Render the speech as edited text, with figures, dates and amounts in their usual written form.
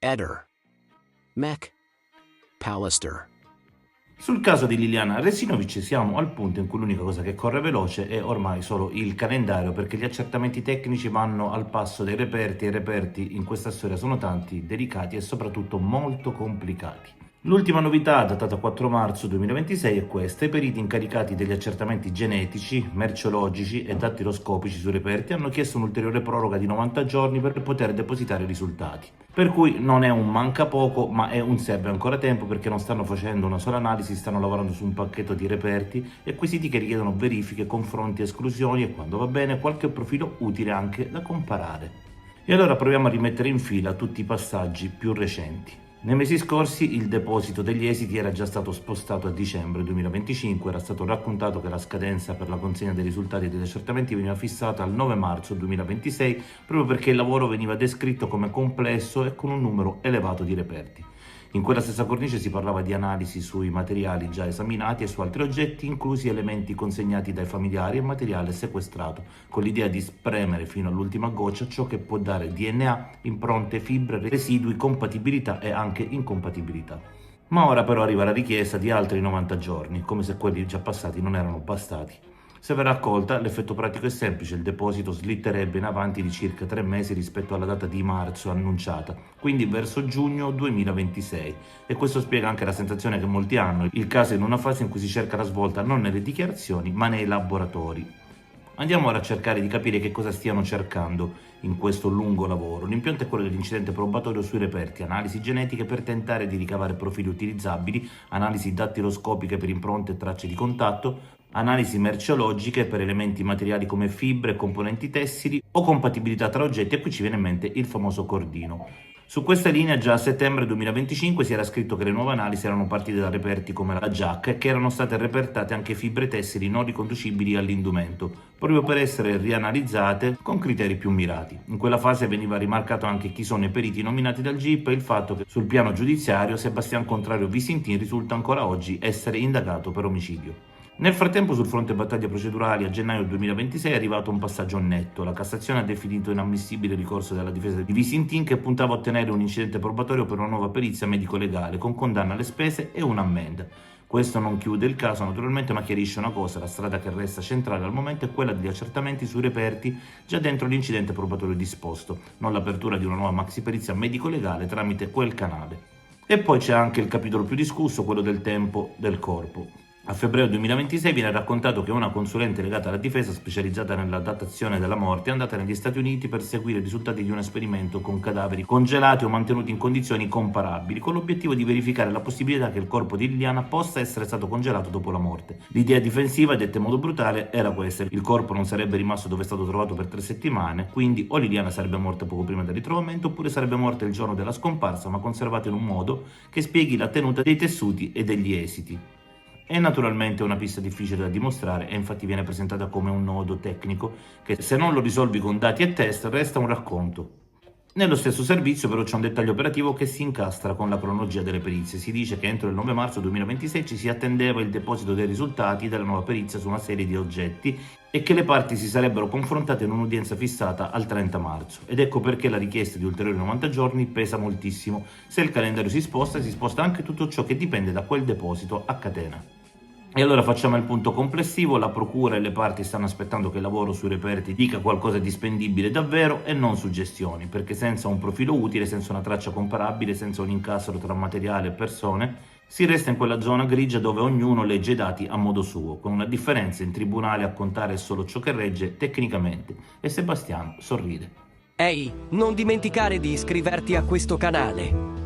Eder. Mech. Pallister. Sul caso di Liliana Resinovic siamo al punto in cui l'unica cosa che corre veloce è ormai solo il calendario, perché gli accertamenti tecnici vanno al passo dei reperti e i reperti in questa storia sono tanti, delicati e soprattutto molto complicati. L'ultima novità, datata 4 marzo 2026, è questa. I periti incaricati degli accertamenti genetici, merceologici e dattiloscopici sui reperti hanno chiesto un'ulteriore proroga di 90 giorni per poter depositare i risultati. Per cui non è un manca poco, ma è un serve ancora tempo, perché non stanno facendo una sola analisi, stanno lavorando su un pacchetto di reperti e quesiti che richiedono verifiche, confronti, esclusioni e, quando va bene, qualche profilo utile anche da comparare. E allora proviamo a rimettere in fila tutti i passaggi più recenti. Nei mesi scorsi il deposito degli esiti era già stato spostato a dicembre 2025, era stato raccontato che la scadenza per la consegna dei risultati degli accertamenti veniva fissata al 9 marzo 2026 proprio perché il lavoro veniva descritto come complesso e con un numero elevato di reperti. In quella stessa cornice si parlava di analisi sui materiali già esaminati e su altri oggetti, inclusi elementi consegnati dai familiari e materiale sequestrato, con l'idea di spremere fino all'ultima goccia ciò che può dare DNA, impronte, fibre, residui, compatibilità e anche incompatibilità. Ma ora però arriva la richiesta di altri 90 giorni, come se quelli già passati non erano bastati. Se verrà accolta, l'effetto pratico è semplice: il deposito slitterebbe in avanti di circa 3 mesi rispetto alla data di marzo annunciata, quindi verso giugno 2026. E questo spiega anche la sensazione che molti hanno: il caso è in una fase in cui si cerca la svolta non nelle dichiarazioni, ma nei laboratori. Andiamo ora a cercare di capire che cosa stiano cercando in questo lungo lavoro. L'impianto è quello dell'incidente probatorio sui reperti, analisi genetiche per tentare di ricavare profili utilizzabili, analisi dattiloscopiche per impronte e tracce di contatto, analisi merceologiche per elementi materiali come fibre, componenti tessili o compatibilità tra oggetti, e qui ci viene in mente il famoso cordino. Su questa linea già a settembre 2025 si era scritto che le nuove analisi erano partite da reperti come la giacca e che erano state repertate anche fibre tessili non riconducibili all'indumento, proprio per essere rianalizzate con criteri più mirati. In quella fase veniva rimarcato anche chi sono i periti nominati dal GIP e il fatto che sul piano giudiziario Sebastian Contrario Visintin risulta ancora oggi essere indagato per omicidio. Nel frattempo, sul fronte battaglie procedurali, a gennaio 2026 è arrivato un passaggio netto. La Cassazione ha definito inammissibile il ricorso della difesa di Visintin, che puntava a ottenere un incidente probatorio per una nuova perizia medico-legale, con condanna alle spese e un'ammenda. Questo non chiude il caso naturalmente, ma chiarisce una cosa: la strada che resta centrale al momento è quella degli accertamenti sui reperti già dentro l'incidente probatorio disposto, non l'apertura di una nuova maxiperizia medico-legale tramite quel canale. E poi c'è anche il capitolo più discusso, quello del tempo del corpo. A febbraio 2026 viene raccontato che una consulente legata alla difesa, specializzata nella datazione della morte, è andata negli Stati Uniti per seguire i risultati di un esperimento con cadaveri congelati o mantenuti in condizioni comparabili, con l'obiettivo di verificare la possibilità che il corpo di Liliana possa essere stato congelato dopo la morte. L'idea difensiva, detta in modo brutale, era questa: il corpo non sarebbe rimasto dove è stato trovato per 3 settimane, quindi o Liliana sarebbe morta poco prima del ritrovamento, oppure sarebbe morta il giorno della scomparsa, ma conservata in un modo che spieghi la tenuta dei tessuti e degli esiti. È naturalmente una pista difficile da dimostrare e infatti viene presentata come un nodo tecnico che, se non lo risolvi con dati e test, resta un racconto. Nello stesso servizio però c'è un dettaglio operativo che si incastra con la cronologia delle perizie. Si dice che entro il 9 marzo 2026 ci si attendeva il deposito dei risultati della nuova perizia su una serie di oggetti e che le parti si sarebbero confrontate in un'udienza fissata al 30 marzo. Ed ecco perché la richiesta di ulteriori 90 giorni pesa moltissimo. Se il calendario si sposta anche tutto ciò che dipende da quel deposito a catena. E allora facciamo il punto complessivo: la procura e le parti stanno aspettando che il lavoro sui reperti dica qualcosa di spendibile davvero e non suggestioni, perché senza un profilo utile, senza una traccia comparabile, senza un incastro tra materiale e persone, si resta in quella zona grigia dove ognuno legge i dati a modo suo, con una differenza: in tribunale a contare solo ciò che regge tecnicamente. E Sebastiano sorride. Ehi, non dimenticare di iscriverti a questo canale.